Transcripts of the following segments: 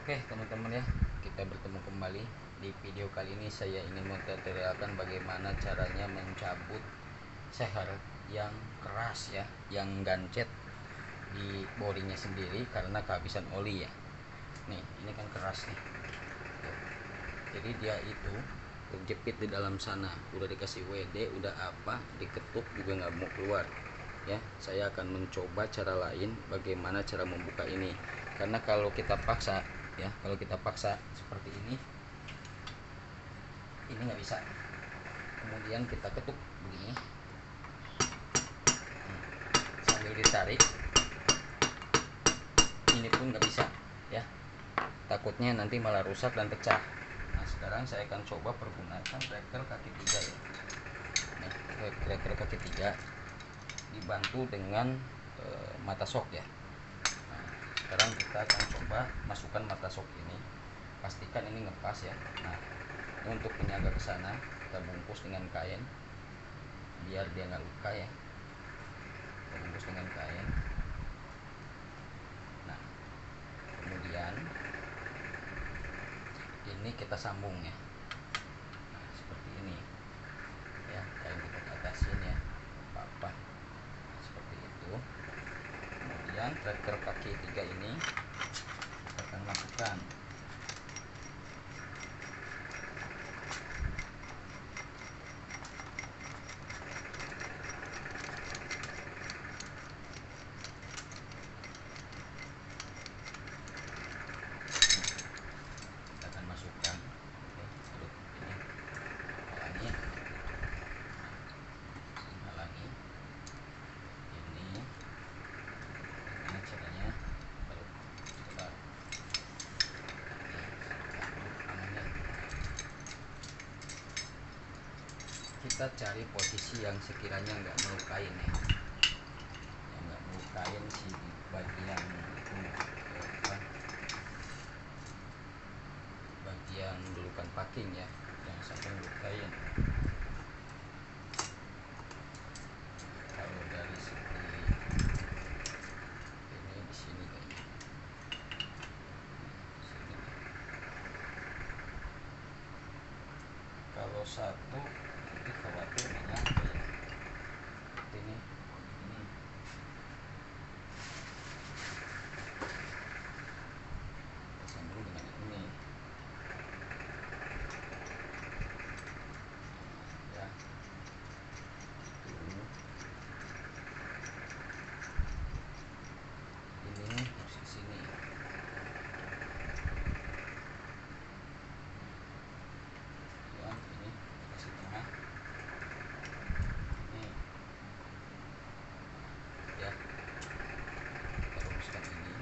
Oke teman-teman ya, kita bertemu kembali. Di video kali ini saya ingin mentutorialkan bagaimana caranya mencabut seher yang keras ya, yang gancet di boringnya sendiri karena kehabisan oli ya. Nih, ini kan keras nih. Jadi dia itu terjepit di dalam sana, udah dikasih WD, udah apa, diketuk juga nggak mau keluar ya. Saya akan mencoba cara lain, bagaimana cara membuka ini, karena kalau kita paksa ya, kalau kita paksa seperti ini nggak bisa. Kemudian kita ketuk begini sambil ditarik, ini pun nggak bisa ya, takutnya nanti malah rusak dan pecah. Nah sekarang saya akan coba pergunakan cracker kaki 3 ya. Nih, cracker kaki 3 dibantu dengan mata sok ya. Nah, sekarang kita akan coba masukkan mata sok ini, pastikan ini ngepas ya. Nah untuk ini agak ke sana, kita bungkus dengan kain biar dia nggak luka ya. Kita bungkus dengan kain. Nah kemudian ini kita sambung ya. Nah seperti ini ya, kain kita atasin ya, apa-apa. Nah, seperti itu. Kemudian cracker kaki 3 ini kita akan masukkan. Kita cari posisi yang sekiranya nggak melukain ya, yang nggak melukain si bagian itu apa, bagian dulukan packing ya, jangan sampai melukain. Kalau dari segi ini di sini kayaknya, sini. Kalau satu itu khawatir nggak nyampe ya. Ini kita sambung dengan ini ya. Ini harus ke sini. Ya, ini kasih tengah. Ini ya, kita luruskan ini.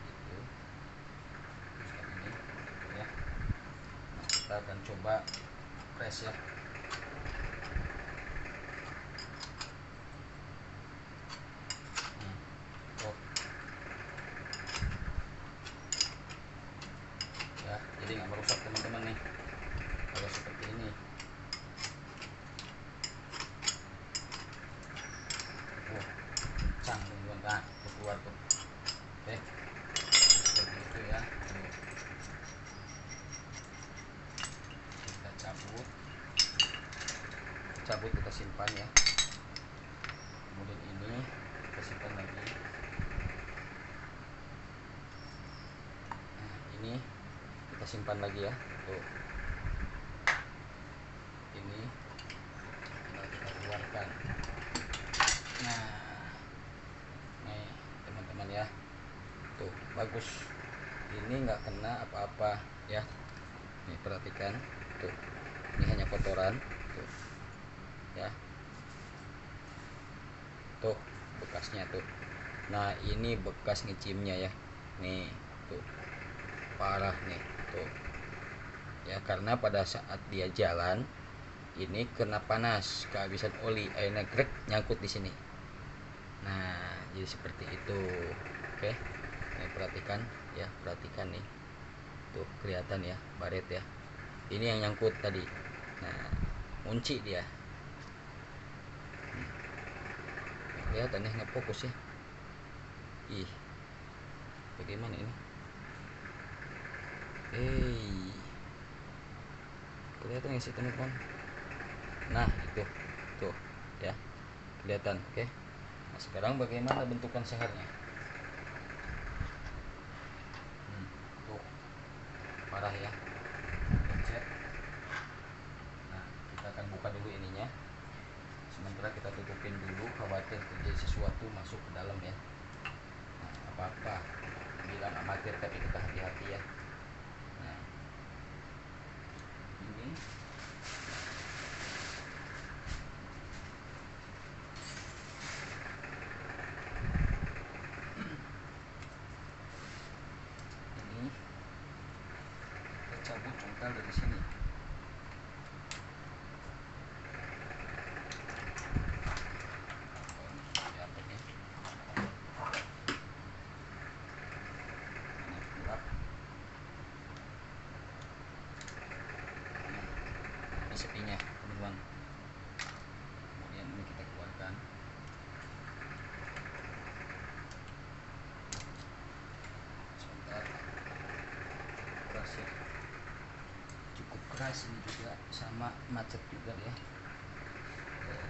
Itu. Luruskan ini ya. Nah, kita akan coba press ya. Oh. Ya, jadi nggak merusak teman-teman nih kalau seperti ini. Cang teman-teman, nah keluar tuh. Oke, seperti itu ya. Kita cabut kita simpan ya. Kemudian ini kita simpan lagi. Nah ini kita simpan lagi ya. Tuh, ini tinggal kita keluarkan. Nah nih teman-teman ya, tuh bagus, ini nggak kena apa-apa ya. Nih perhatikan tuh, ini hanya kotoran tuh ya, tuh bekasnya tuh. Nah ini bekas ngecimnya ya, nih tuh parah nih tuh ya, karena pada saat dia jalan ini kena panas, kehabisan oli, airnya grek nyangkut di sini. Nah jadi seperti itu. Oke, nih perhatikan ya, perhatikan nih tuh, kelihatan ya baret ya, ini yang nyangkut tadi. Nah kunci dia, kelihatan ya, nggak fokus ya. Ih bagaimana ini? Kelihatan nggak sih teman-teman? Nah itu tuh ya, kelihatan. Oke, nah sekarang bagaimana bentukan sehernya? Tuh parah ya, lecet. Nah kita akan buka dulu ininya, sementara kita tutupin dulu, khawatir terjadi sesuatu masuk ke dalam ya. Nah apa-apa bilang amatir tapi kita hati-hati ya. Nah ini kita cabut congkel dari sini. Sepinya teman-teman, kemudian ini kita keluarkan. Sebentar, keras ya, cukup keras ini juga, sama macet juga ya.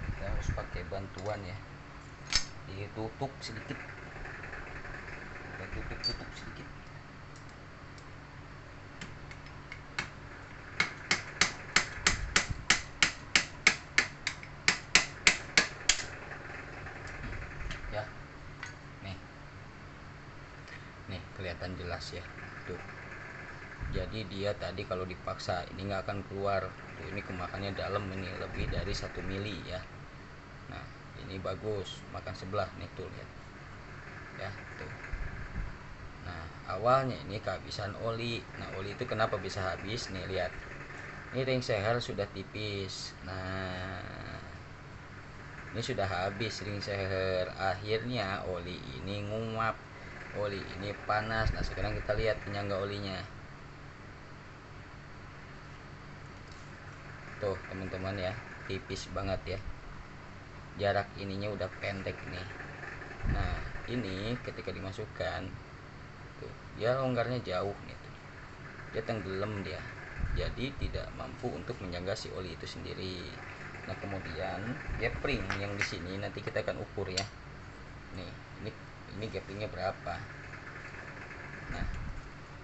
Kita harus pakai bantuan ya, ditutup sedikit, kita tutup sedikit. Ya, nih kelihatan jelas ya tuh. Jadi dia tadi kalau dipaksa ini nggak akan keluar tuh, ini kemakannya dalam, ini lebih dari 1 mili ya. Nah ini bagus, makan sebelah nih tuh, lihat ya tuh. Nah awalnya ini kehabisan oli. Nah oli itu kenapa bisa habis nih, lihat ini ring seher sudah tipis. Nah ini sudah habis ring seher, akhirnya oli ini nguap, oli ini panas. Nah sekarang kita lihat penyangga olinya tuh teman-teman ya, tipis banget ya, jarak ininya udah pendek nih. Nah ini ketika dimasukkan tuh dia longgarnya jauh nih tuh. Dia tenggelam dia, jadi tidak mampu untuk menjaga si oli itu sendiri. Nah kemudian gapring yang di sini nanti kita akan ukur ya. Nih ini gapringnya berapa. Nah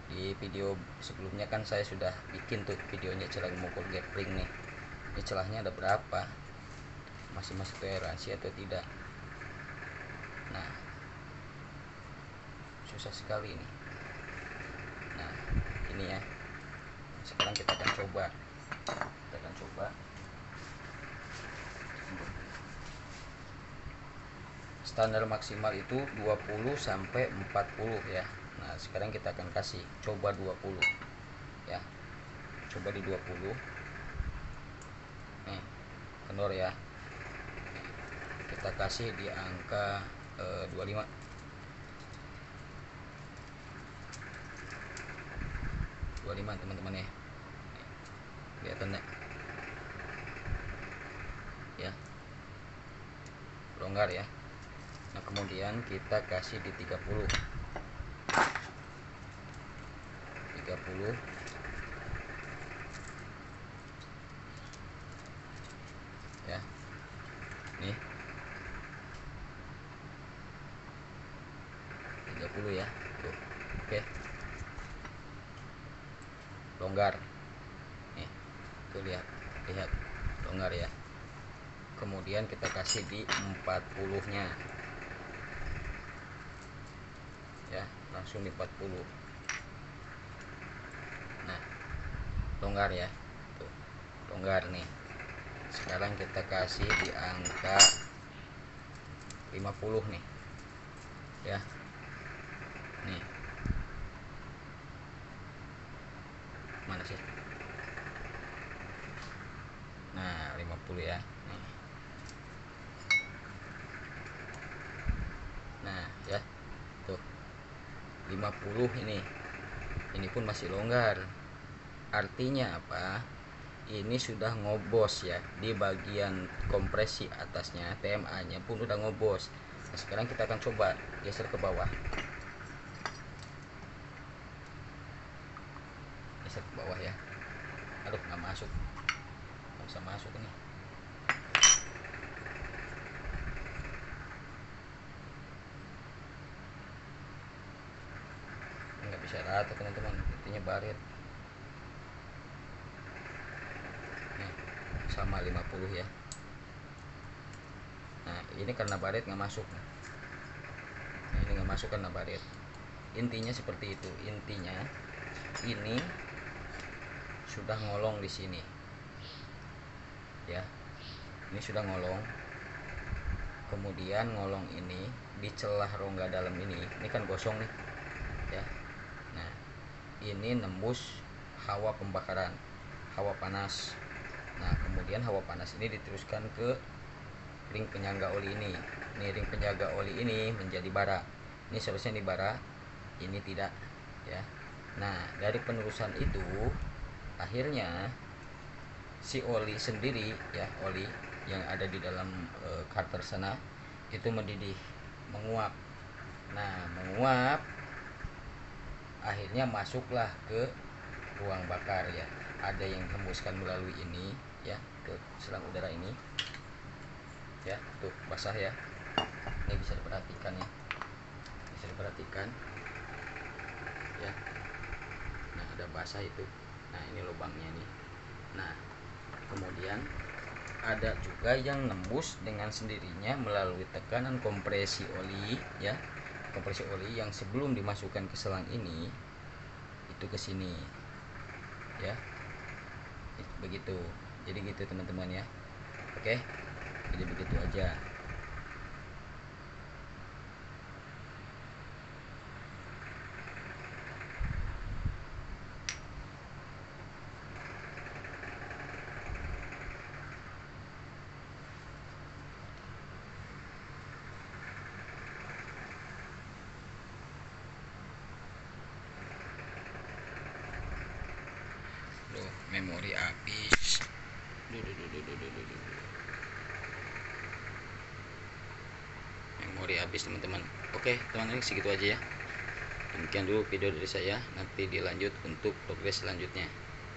di video sebelumnya kan saya sudah bikin tuh videonya cara mengukur gapring nih. Ini celahnya ada berapa, masih masuk toleransi atau tidak. Nah susah sekali ini. Nah ini ya, sekarang kita akan coba standar maksimal itu 20 sampai 40 ya. Nah sekarang kita akan kasih coba 20 ya, coba di 20 nih, kendor ya. Kita kasih di angka 25 teman-teman ya, kelihatan ya, longgar ya. Nah kemudian kita kasih di 30 ya. Nih 30 ya tuh. Oke, longgar nih tuh, lihat longgar ya. Kemudian kita kasih di 40 nya ya, langsung di 40. Nah longgar ya tuh, longgar nih. Sekarang kita kasih di angka 50 nih ya. Nih mana sih, nah 50 ya nih. Nah ya tuh 50 ini pun masih longgar. Artinya apa, ini sudah ngobos ya, di bagian kompresi atasnya TMA nya pun udah ngobos. Nah, sekarang kita akan coba geser ke bawah. geser ke bawah ya. Aduh, nggak masuk, nggak bisa masuk ini. Nggak bisa rata teman-teman, intinya baret. Nih, sama 50 ya. Nah ini karena baret nggak masuk. Nah ini nggak masuk karena baret. Intinya seperti itu. Intinya ini sudah ngolong di sini ya, ini sudah ngolong, kemudian ngolong ini di celah rongga dalam ini kan gosong nih ya. Nah ini nembus hawa pembakaran, hawa panas. Nah kemudian hawa panas ini diteruskan ke ring penyangga oli ini. Ini ring penjaga oli ini menjadi bara. Ini seharusnya di bara, ini tidak ya. Nah dari penerusan itu akhirnya si oli sendiri ya, oli yang ada di dalam karter sana itu mendidih, menguap. Nah menguap akhirnya masuklah ke ruang bakar ya. Ada yang hembuskan melalui ini ya ke selang udara ini ya, tuh basah ya. Ini bisa diperhatikan ya, bisa diperhatikan ya. Nah ada basah itu. Nah ini lubangnya nih. Nah kemudian ada juga yang nembus dengan sendirinya melalui tekanan kompresi oli ya, kompresi oli yang sebelum dimasukkan ke selang ini itu ke sini ya, begitu. Jadi gitu teman-teman ya. Oke, jadi begitu aja. Loh, memori habis. Memori habis teman-teman. Oke teman-teman, segitu aja ya. Demikian dulu video dari saya, nanti dilanjut untuk progres selanjutnya.